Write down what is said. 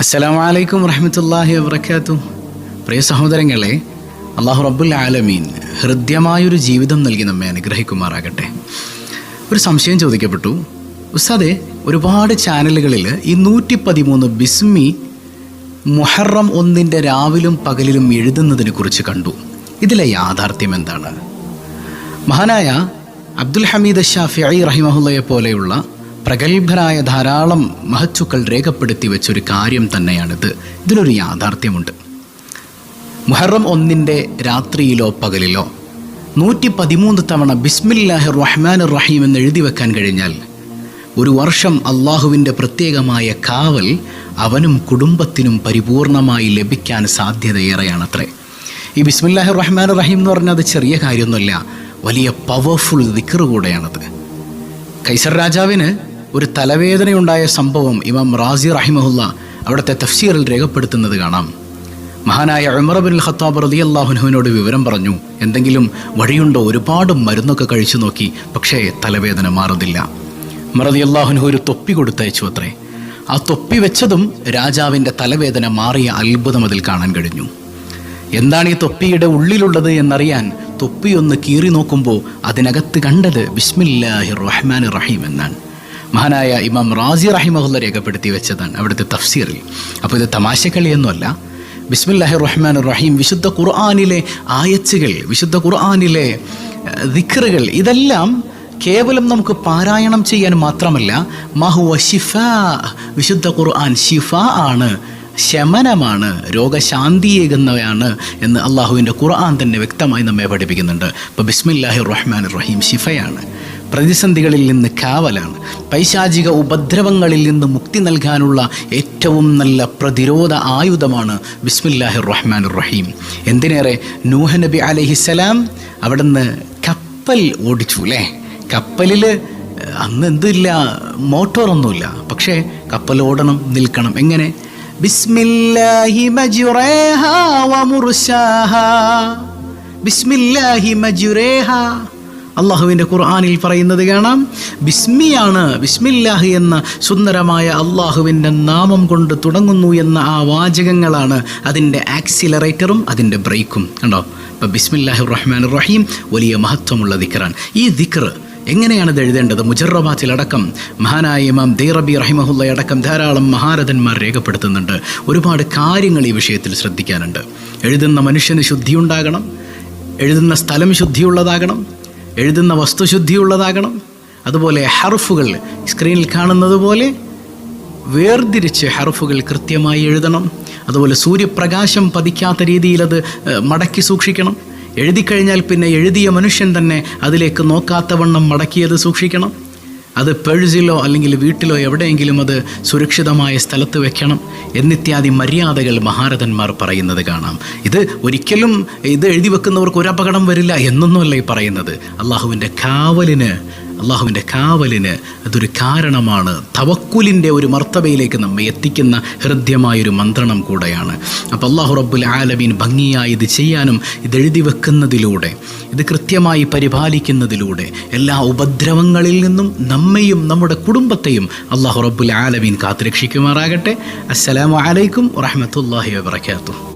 അസ്സലാമു അലൈക്കും വറഹ്മത്തുള്ളാഹി വബറകാതുഹു. പ്രിയ സഹോദരങ്ങളെ, അല്ലാഹു റബ്ബുൽ ആലമീൻ ഹൃദ്യമായൊരു ജീവിതം നൽകി നമ്മെ അനുഗ്രഹിക്കുമാറാകട്ടെ. ഒരു സംശയം ചോദിക്കപ്പെട്ടു. ഉസ്താദേ, ഒരുപാട് ചാനലുകളിൽ ഈ 113 ബിസ്മി മുഹറം 1 രാവിലും പകലിലും എഴുതുന്നതിനെ കുറിച്ച് കണ്ടു. ഇതിലെ യാഥാർത്ഥ്യം എന്താണ്? മഹാനായ അബ്ദുൽ ഹമീദ് ശാഫിഈ റഹിമഹുല്ലയെ പോലെയുള്ള പ്രഗത്ഭരായ ധാരാളം മഹത്തുക്കൾ രേഖപ്പെടുത്തി വെച്ചൊരു കാര്യം തന്നെയാണിത്. ഇതിലൊരു യാഥാർത്ഥ്യമുണ്ട്. മുഹറം 1 രാത്രിയിലോ പകലിലോ 113 തവണ ബിസ്മില്ലാഹിർ റഹ്മാനിർ റഹീം എന്ന് എഴുതി വെക്കാൻ കഴിഞ്ഞാൽ ഒരു വർഷം അള്ളാഹുവിൻ്റെ പ്രത്യേകമായ കാവൽ അവനും കുടുംബത്തിനും പരിപൂർണമായി ലഭിക്കാൻ സാധ്യതയേറെയാണത്രേ. ഈ ബിസ്മില്ലാഹിർ റഹ്മാനിർ റഹീം എന്ന് പറഞ്ഞാൽ അത് ചെറിയ കാര്യമൊന്നുമല്ല, വലിയ പവർഫുൾ ദിക്ർ കൂടെയാണത്. കൈസർ രാജാവിന് ഒരു തലവേദനയുണ്ടായ സംഭവം ഇമാം റാസി റഹിമഹുല്ല അവിടുത്തെ തഫ്സീറിൽ രേഖപ്പെടുത്തുന്നത് കാണാം. മഹാനായ ഉമർ ഇബ്നുൽ ഖത്താബ് റളിയല്ലാഹു അൻഹുവിനോട് വിവരം പറഞ്ഞു, എന്തെങ്കിലും വഴിയുണ്ടോ? ഒരുപാട് മരുന്നൊക്കെ കഴിച്ചു നോക്കി, പക്ഷേ തലവേദന മാറുന്നില്ല. ഉമർ റളിയല്ലാഹു അൻഹു ഒരു തൊപ്പി കൊടുത്തയച്ചു അത്രേ. ആ തൊപ്പി വെച്ചതും രാജാവിൻ്റെ തലവേദന മാറിയ അത്ഭുതം അതിൽ കാണാൻ കഴിഞ്ഞു. എന്താണ് ഈ തൊപ്പിയുടെ ഉള്ളിലുള്ളത് എന്നറിയാൻ തൊപ്പി ഒന്ന് കീറി നോക്കുമ്പോൾ അതിനകത്ത് കണ്ടത് ബിസ്മില്ലാഹിർ റഹ്മാനിർ റഹീം എന്നാണ്. മഹാനായ ഇമാം റാസി റഹിമഹുല്ല രേഖപ്പെടുത്തി വെച്ചതാണ് അവിടുത്തെ തഫ്സീറിൽ. അപ്പോൾ ഇത് തമാശക്കളിയൊന്നുമല്ല. ബിസ്മില്ലാഹിർ റഹ്മാനിർ റഹീം വിശുദ്ധ ഖുർആനിലെ ആയത്തുകൾ, വിശുദ്ധ ഖുർആനിലെ ദിക്റുകൾ, ഇതെല്ലാം കേവലം നമുക്ക് പാരായണം ചെയ്യാൻ മാത്രമല്ല, മഹുവ ശിഫാ, വിശുദ്ധ ഖുർആൻ ശിഫാ ആണ്, ശമനമാണ്, രോഗശാന്തിയേകുന്നവയാണ് എന്ന് അള്ളാഹുവിൻ്റെ ഖുർആൻ തന്നെ വ്യക്തമായി നമ്മെ പഠിപ്പിക്കുന്നുണ്ട്. ഇപ്പോൾ ബിസ്മില്ലാഹിർ റഹ്മാനിർ റഹീം ശിഫയാണ്, പ്രതിസന്ധികളിൽ നിന്ന് കാവലാണ്, പൈശാചിക ഉപദ്രവങ്ങളിൽ നിന്ന് മുക്തി നൽകാനുള്ള ഏറ്റവും നല്ല പ്രതിരോധ ആയുധമാണ് ബിസ്മില്ലാഹിർ റഹ്മാനിർ റഹീം. എന്തിനേറെ, നൂഹ് നബി അലൈഹിസ്സലാം അവിടുന്ന് കപ്പൽ ഓടിച്ചു അല്ലേ. കപ്പലിൽ അന്ന് എന്തില്ല, മോട്ടോറൊന്നുമില്ല, പക്ഷേ കപ്പൽ ഓടണം, നിൽക്കണം. എങ്ങനെ? ബിസ്മില്ലാഹി മജ്റേഹാ വമുർസാഹാ, ബിസ്മില്ലാഹി മജ്റേഹാ. അള്ളാഹുവിൻ്റെ ഖുർആനിൽ പറയുന്നത് കാണാം, ബിസ്മിയാണ്, ബിസ്മില്ലാഹി എന്ന സുന്ദരമായ അള്ളാഹുവിൻ്റെ നാമം കൊണ്ട് തുടങ്ങുന്നു എന്ന ആ വാചകങ്ങളാണ് അതിൻ്റെ ആക്സിലറേറ്ററും അതിൻ്റെ ബ്രേക്കും. കണ്ടോ? ഇപ്പം ബിസ്മില്ലാഹിർ റഹ്മാനിർ റഹീം വലിയ മഹത്വമുള്ള ദിക്റാണ്. ഈ ദിക്ർ എങ്ങനെയാണ് ഇത് എഴുതേണ്ടത്? മുജറബാത്തിലടക്കം മഹാനായ ഇമാം ദൈറബി റഹിമഹുല്ലയടക്കം ധാരാളം മഹാരഥന്മാർ രേഖപ്പെടുത്തുന്നുണ്ട്. ഒരുപാട് കാര്യങ്ങൾ ഈ വിഷയത്തിൽ ശ്രദ്ധിക്കാനുണ്ട്. എഴുതുന്ന മനുഷ്യന് ശുദ്ധിയുണ്ടാകണം, എഴുതുന്ന സ്ഥലം ശുദ്ധിയുള്ളതാകണം, എഴുതുന്ന വസ്തു ശുദ്ധിയുള്ളതാകണം. അതുപോലെ ഹർഫുകൾ സ്ക്രീനിൽ കാണുന്നത് പോലെ വേർതിരിച്ച് ഹർഫുകൾ കൃത്യമായി എഴുതണം. അതുപോലെ സൂര്യപ്രകാശം പതിക്കാത്ത രീതിയിൽ അത് മടക്കി സൂക്ഷിക്കണം. എഴുതിക്കഴിഞ്ഞാൽ പിന്നെ എഴുതിയ മനുഷ്യൻ തന്നെ അതിലേക്ക് നോക്കാത്തവണ്ണം മടക്കിയത് സൂക്ഷിക്കണം. അത് പേഴ്സിലോ അല്ലെങ്കിൽ വീട്ടിലോ എവിടെയെങ്കിലും അത് സുരക്ഷിതമായ സ്ഥലത്ത് വെക്കണം എന്നിത്യാദി മര്യാദകൾ മഹാരഥന്മാർ പറയുന്നത് കാണാം. ഇത് ഒരിക്കലും ഇത് എഴുതി വെക്കുന്നവർക്ക് ഒരു അപകടം വരില്ല എന്നൊന്നുമല്ല ഈ പറയുന്നത്. അള്ളാഹുവിൻ്റെ കാവലിന് അതൊരു കാരണമാണ്. തവക്കുലിൻ്റെ ഒരു മർത്തബയിലേക്ക് നമ്മെ എത്തിക്കുന്ന ഹൃദ്യമായൊരു മന്ത്രണം കൂടെയാണ്. അപ്പോൾ അല്ലാഹു റബ്ബുൽ ആലമീൻ ഭംഗിയായി ഇത് ചെയ്യാനും ഇത് എഴുതി വെക്കുന്നതിലൂടെ, ഇത് കൃത്യമായി പരിപാലിക്കുന്നതിലൂടെ എല്ലാ ഉപദ്രവങ്ങളിൽ നിന്നും നമ്മെയും നമ്മുടെ കുടുംബത്തെയും അല്ലാഹു റബ്ബുൽ ആലമീൻ കാത്തുരക്ഷിക്കുമാറാകട്ടെ. അസ്സലാമു അലൈക്കും വറഹ്മത്തുള്ളാഹി വബറകാതുഹു.